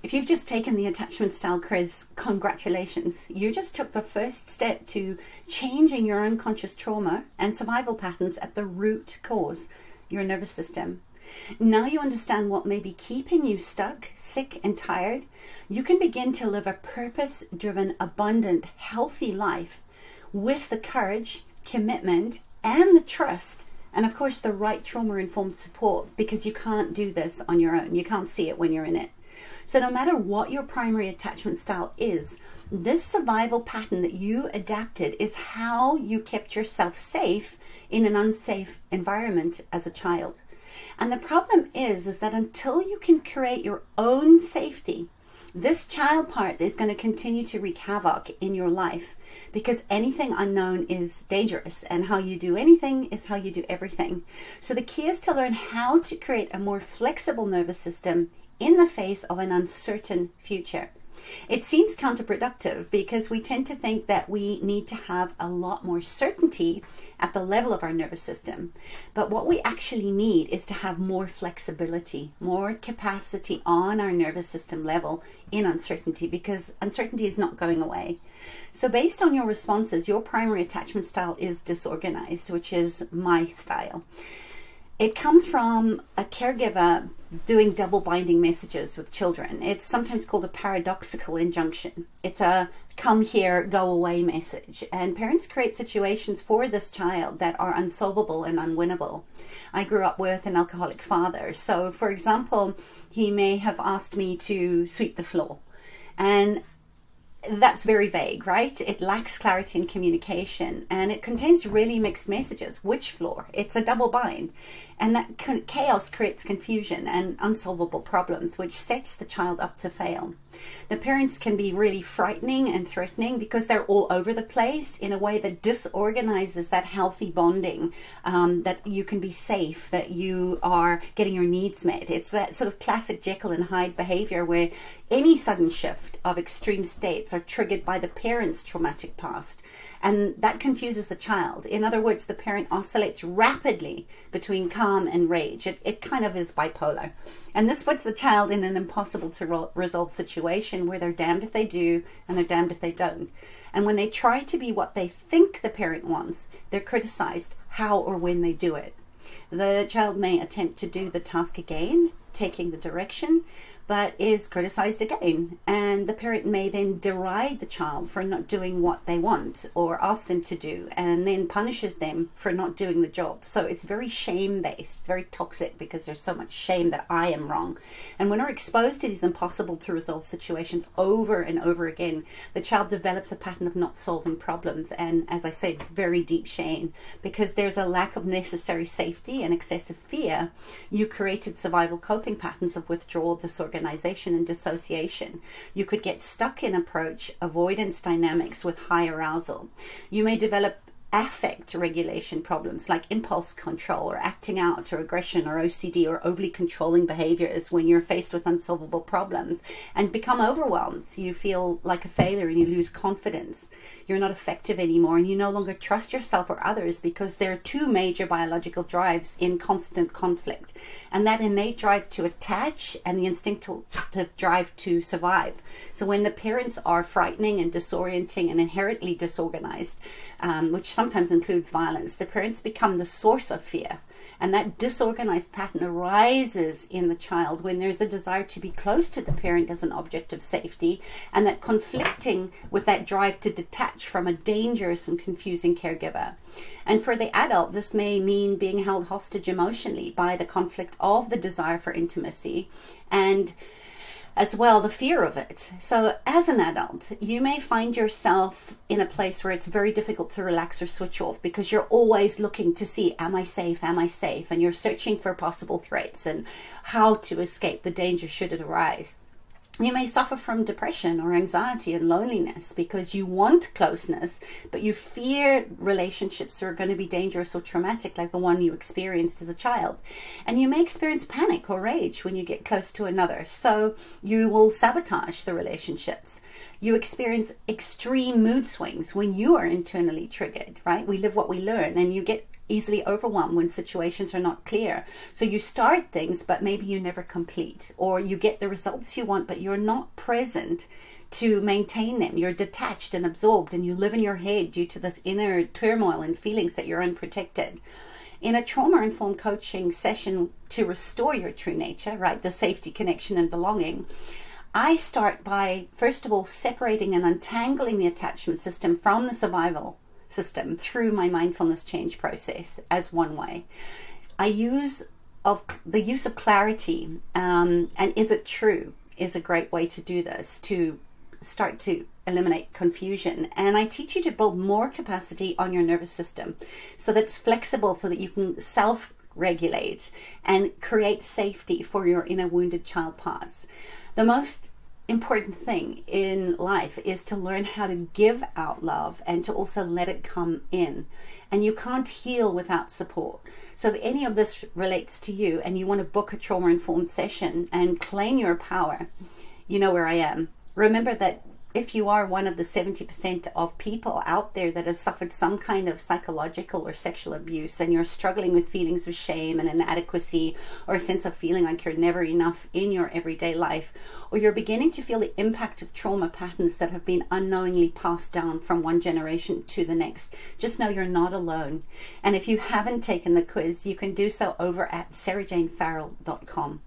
If you've just taken the attachment style quiz, congratulations. You just took the first step to changing your unconscious trauma and survival patterns at the root cause, your nervous system. Now you understand what may be keeping you stuck, sick, and tired. You can begin to live a purpose-driven, abundant, healthy life with the courage, commitment, and the trust, and of course the right trauma-informed support, because you can't do this on your own. You can't see it when you're in it. So no matter what your primary attachment style is, this survival pattern that you adapted is how you kept yourself safe in an unsafe environment as a child. And the problem is that until you can create your own safety, this child part is going to continue to wreak havoc in your life, because anything unknown is dangerous, and how you do anything is how you do everything. So the key is to learn how to create a more flexible nervous system in the face of an uncertain future. It seems counterproductive because we tend to think that we need to have a lot more certainty at the level of our nervous system. But what we actually need is to have more flexibility, more capacity on our nervous system level in uncertainty, because uncertainty is not going away. So based on your responses, your primary attachment style is disorganized, which is my style. It comes from a caregiver doing double binding messages with children. It's sometimes called a paradoxical injunction. It's a come here, go away message. And parents create situations for this child that are unsolvable and unwinnable. I grew up with an alcoholic father. So, for example, he may have asked me to sweep the floor. And that's very vague, right? It lacks clarity and communication, and it contains really mixed messages. Which floor? It's a double bind, and that chaos creates confusion and unsolvable problems, which sets the child up to fail. The parents can be really frightening and threatening because they're all over the place in a way that disorganizes that healthy bonding, that you can be safe, that you are getting your needs met. It's that sort of classic Jekyll and Hyde behavior where any sudden shift of extreme states are triggered by the parent's traumatic past, and that confuses the child. In other words, the parent oscillates rapidly between calm and rage. It kind of is bipolar. And this puts the child in an impossible to resolve situation where they're damned if they do and they're damned if they don't. And when they try to be what they think the parent wants, they're criticized how or when they do it. The child may attempt to do the task again, taking the direction, but is criticized again, and the parent may then deride the child for not doing what they want or ask them to do, and then punishes them for not doing the job. So it's very shame-based. It's very toxic because there's so much shame that I am wrong. And when we're exposed to these impossible to resolve situations over and over again, the child develops a pattern of not solving problems, and as I said, very deep shame, because there's a lack of necessary safety and excessive fear. You created survival coping patterns of withdrawal, disorganization, and dissociation. You could get stuck in approach avoidance dynamics with high arousal. You may develop affect regulation problems like impulse control or acting out or aggression or OCD or overly controlling behaviors when you're faced with unsolvable problems, and become overwhelmed. You feel like a failure and you lose confidence. You're not effective anymore, and you no longer trust yourself or others because there are two major biological drives in constant conflict, and that innate drive to attach and the instinctive drive to survive. So when the parents are frightening and disorienting and inherently disorganized, which sometimes includes violence, the parents become the source of fear. And that disorganized pattern arises in the child when there's a desire to be close to the parent as an object of safety, and that conflicting with that drive to detach from a dangerous and confusing caregiver. And for the adult, this may mean being held hostage emotionally by the conflict of the desire for intimacy and as well the fear of it. So as an adult, you may find yourself in a place where it's very difficult to relax or switch off because you're always looking to see, am I safe, am I safe? And you're searching for possible threats and how to escape the danger should it arise. You may suffer from depression or anxiety and loneliness because you want closeness, but you fear relationships are going to be dangerous or traumatic like the one you experienced as a child. And you may experience panic or rage when you get close to another, so you will sabotage the relationships. You experience extreme mood swings when you are internally triggered, right? We live what we learn, and you get easily overwhelmed when situations are not clear. So you start things, but maybe you never complete, or you get the results you want, but you're not present to maintain them. You're detached and absorbed, and you live in your head due to this inner turmoil and feelings that you're unprotected. In a trauma-informed coaching session to restore your true nature, right, the safety, connection, and belonging, I start by, first of all, separating and untangling the attachment system from the survival system through my mindfulness change process as one way. I use the use of clarity, and is it true, is a great way to do this, to start to eliminate confusion. And I teach you to build more capacity on your nervous system so that it's flexible, so that you can self-regulate and create safety for your inner wounded child parts. The most important thing in life is to learn how to give out love and to also let it come in. And you can't heal without support. So if any of this relates to you and you want to book a trauma-informed session and claim your power, you know where I am. Remember that if you are one of the 70% of people out there that have suffered some kind of psychological or sexual abuse, and you're struggling with feelings of shame and inadequacy, or a sense of feeling like you're never enough in your everyday life, or you're beginning to feel the impact of trauma patterns that have been unknowingly passed down from one generation to the next, just know you're not alone. And if you haven't taken the quiz, you can do so over at sarahjanefarrell.com.